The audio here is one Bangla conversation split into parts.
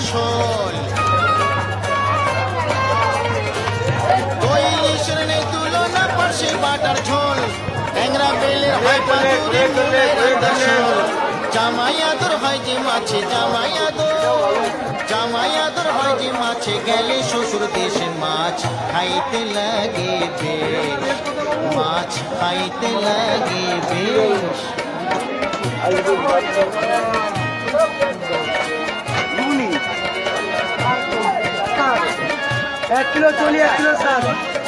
শোল দই ইলিশের নেই তুলনা পার্শে বাটার ঝোল ট্যাংরা বেলের হয় পাতুরি মুলের আদা শোল জামাই আদর হয় যে মাছে জামাই আদর হয় যে মাছে গেলে শ্বশুর দেশে মাছ খাইতে লাগে বেশ মাছ খাইতে লাগে বেশ 1 কিলো 40 1 কিলো 60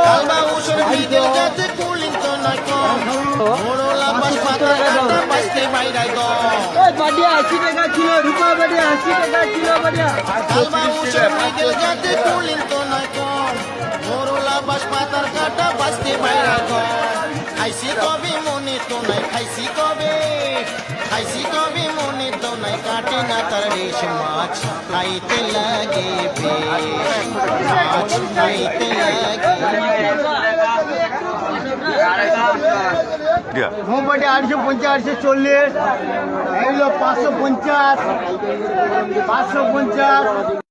কালবা উসর বিকেল যাতে কুলিং তো নয় কম মোড়লা বাস পাতা কাটা বাসতে বাইরাই গো ওই বাড়িয়া 80 টাকা কিলো রূপা বাড়িয়া 80 টাকা কিলো বাড়িয়া কালবা উসর বিকেল যাতে কুলিং তো নয় কম মোড়লা বাস পাতার কাটা বাসতে বাইরাই গো খাইছি কবে মনে তো নাই খাইছি কবে মনে তো নাই কাটে না তার রেশ মাছ খাইতে লাগে বেশ মাছ খাইতে লাগে মোমবাটি 850 840 এগুলো 550 550